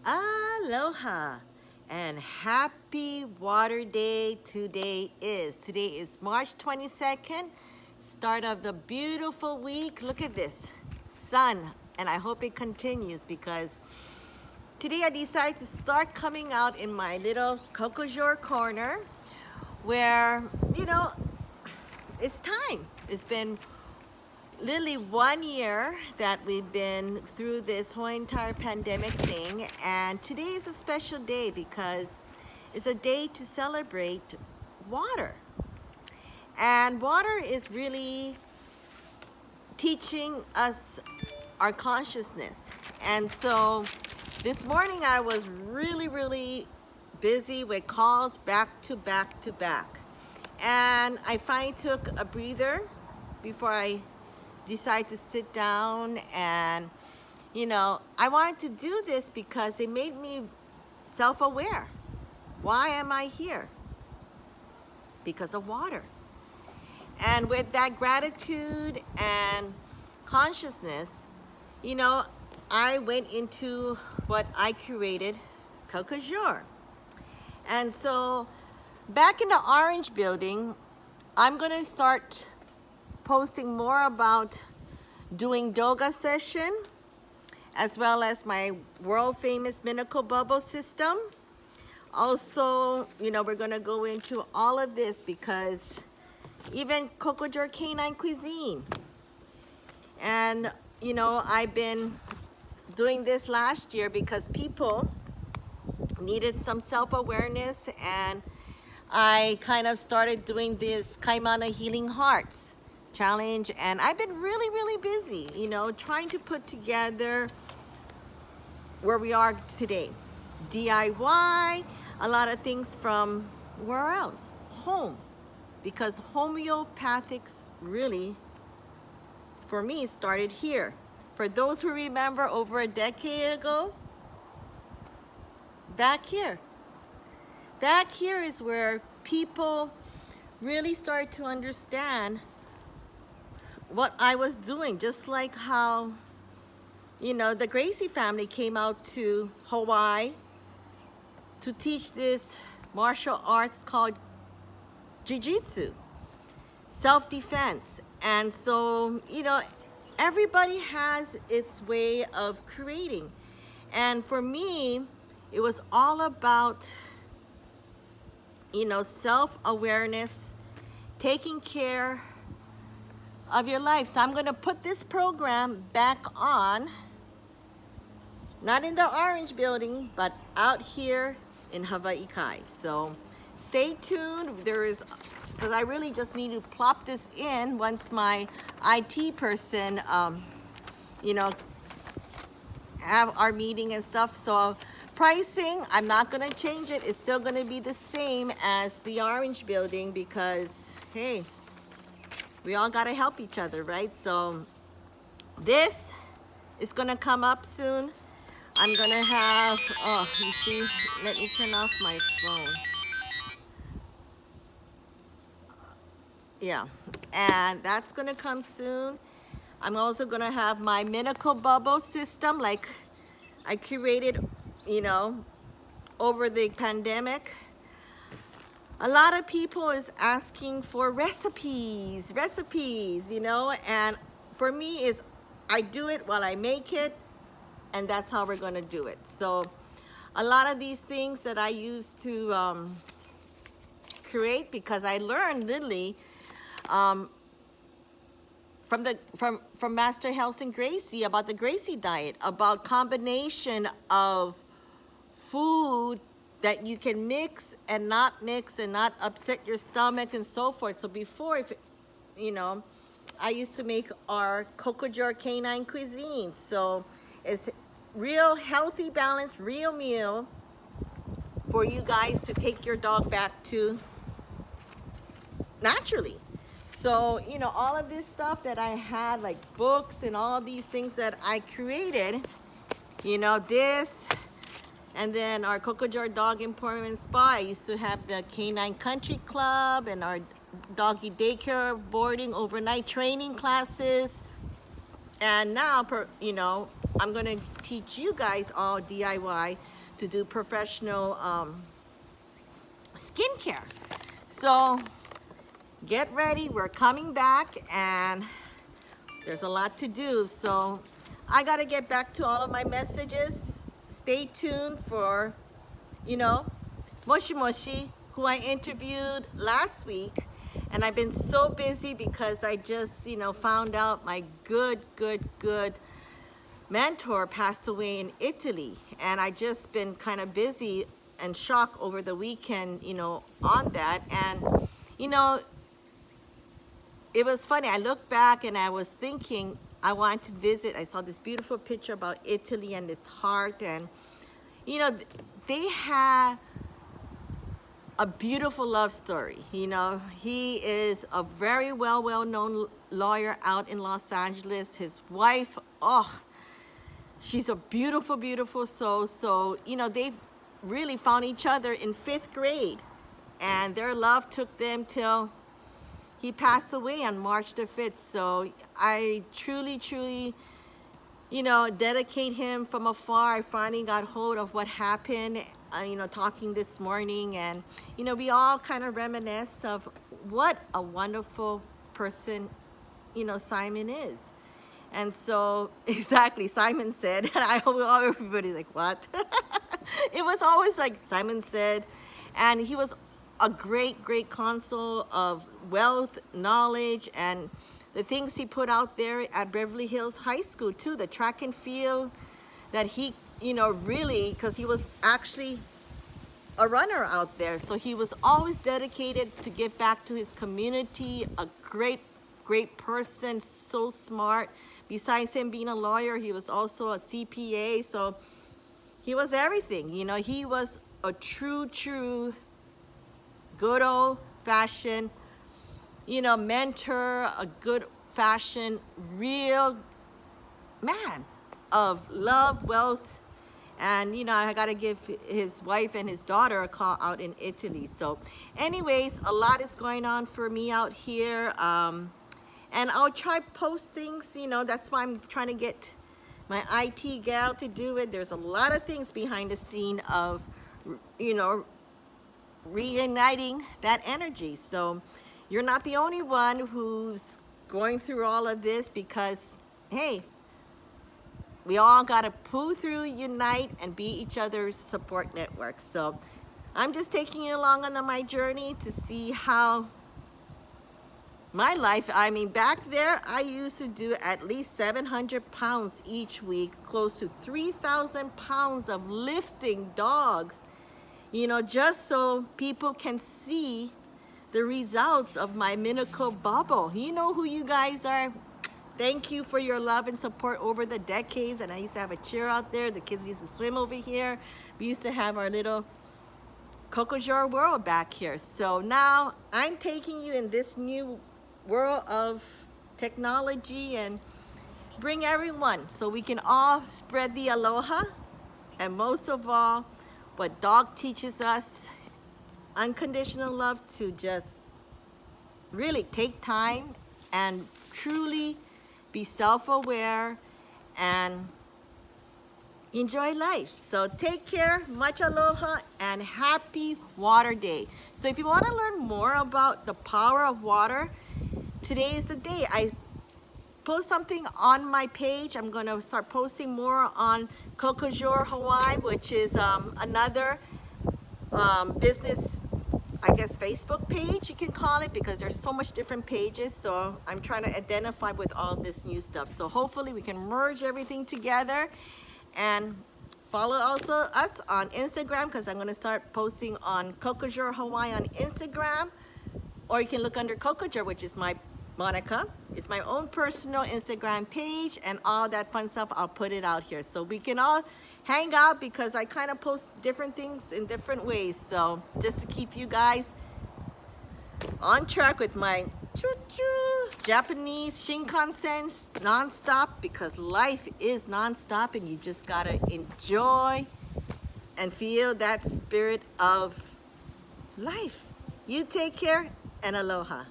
Aloha and happy water day today is. Today is March 22nd, start of the beautiful week. Look at this sun, and I hope it continues because today I decided to start coming out in my little Cocojor corner where, it's time. It's been literally 1 year that we've been through this whole entire pandemic thing, and today is a special day because it's a day to celebrate water. And water is really teaching us our consciousness. And so this morning I was really busy with calls back to back to back. And I finally took a breather before I decided to sit down, and I wanted to do this because it made me self-aware. Why am I here? Because of water. And with that gratitude and consciousness, I went into what I created, Cocojor. And so back in the Orange building, I'm gonna start posting more about doing yoga session, as well as my world famous miracle bubble system. Also, we're gonna go into all of this because even Cocojor Canine cuisine. And I've been doing this last year because people needed some self-awareness, and I kind of started doing this Kaimana Healing Hearts challenge, and I've been really busy, trying to put together where we are today. DIY, a lot of things from where else? Home. Because homeopathics really, for me, started here. For those who remember over a decade ago, back here is where people really started to understand what I was doing. Just like how, the Gracie family came out to Hawaii to teach this martial arts called jiu-jitsu, self-defense. And so, everybody has its way of creating. And for me, it was all about, self-awareness, taking care of your life. So I'm going to put this program back on, not in the Orange building, but out here in Hawaii Kai. So stay tuned. Because I really just need to plop this in once my IT person, have our meeting and stuff. So pricing, I'm not going to change it. It's still going to be the same as the Orange building because, hey, we all got to help each other, right? So this is going to come up soon. I'm going to have, you see, let me turn off my phone. Yeah, and that's going to come soon. I'm also going to have my miracle bubble system like I curated, over the pandemic. A lot of people is asking for recipes, and for me is I do it while I make it, and that's how we're going to do it. So a lot of these things that I used to create, because I learned literally from Master Helson Gracie about the Gracie diet, about combination of food that you can mix and not upset your stomach and so forth. So before, I used to make our Cocojor Canine cuisine. So it's real healthy, balanced, real meal for you guys to take your dog back to naturally. So, all of this stuff that I had, like books and all these things that I created, this, and then our Cocojor Dog Employment Spa. I used to have the Canine Country Club and our doggy daycare, boarding, overnight training classes. And now, I'm gonna teach you guys all DIY to do professional skincare. So get ready, we're coming back and there's a lot to do. So I gotta get back to all of my messages. Stay tuned for, you know, Moshi Moshi, who I interviewed last week. And I've been so busy because I just, found out my good mentor passed away in Italy. And I just been kind of busy and shocked over the weekend, on that. And, it was funny. I looked back and I was thinking I wanted to visit. I saw this beautiful picture about Italy and its heart. And, they had a beautiful love story. He is a very well-known lawyer out in Los Angeles. His wife, she's a beautiful soul. So, they've really found each other in 5th grade. And their love took them till he passed away on March the 5th. So I truly, dedicate him from afar. I finally got hold of what happened, talking this morning. And, we all kind of reminisce of what a wonderful person, Simon is. And so, exactly, Simon said, and everybody's like, what? It was always like Simon said, and he was a great consul of wealth, knowledge, and the things he put out there at Beverly Hills High School too, the track and field that he, really, because he was actually a runner out there. So he was always dedicated to give back to his community, a great person, so smart. Besides him being a lawyer, he was also a CPA. So he was everything, he was a true good old-fashioned, mentor, a good-fashioned, real man of love, wealth, and, I got to give his wife and his daughter a call out in Italy. So anyways, a lot is going on for me out here, and I'll try post things, that's why I'm trying to get my IT gal to do it. There's a lot of things behind the scene of, reigniting that energy. So you're not the only one who's going through all of this, because hey, we all got to pull through, unite, and be each other's support network. So I'm just taking you along on my journey to see how my life, back there I used to do at least 700 pounds each week, close to 3,000 pounds of lifting dogs, just so people can see the results of my miracle bubble. You know who you guys are. Thank you for your love and support over the decades. And I used to have a chair out there. The kids used to swim over here. We used to have our little Cocojor world back here. So now I'm taking you in this new world of technology and bring everyone so we can all spread the aloha. And most of all, what dog teaches us, unconditional love, to just really take time and truly be self-aware and enjoy life. So take care, much aloha, and happy Water Day. So if you want to learn more about the power of water, today is the day. I post something on my page. I'm going to start posting more on Cocojor Hawaii, which is another business, I guess, Facebook page, you can call it, because there's so much different pages. So I'm trying to identify with all this new stuff. So hopefully we can merge everything together. And follow also us on Instagram, because I'm going to start posting on Cocojor Hawaii on Instagram. Or you can look under Cocojor, which is my Monica. It's my own personal Instagram page, and all that fun stuff, I'll put it out here. So we can all hang out, because I kind of post different things in different ways. So just to keep you guys on track with my choo-choo Japanese Shinkansen non-stop, because life is non-stop and you just gotta enjoy and feel that spirit of life. You take care and aloha.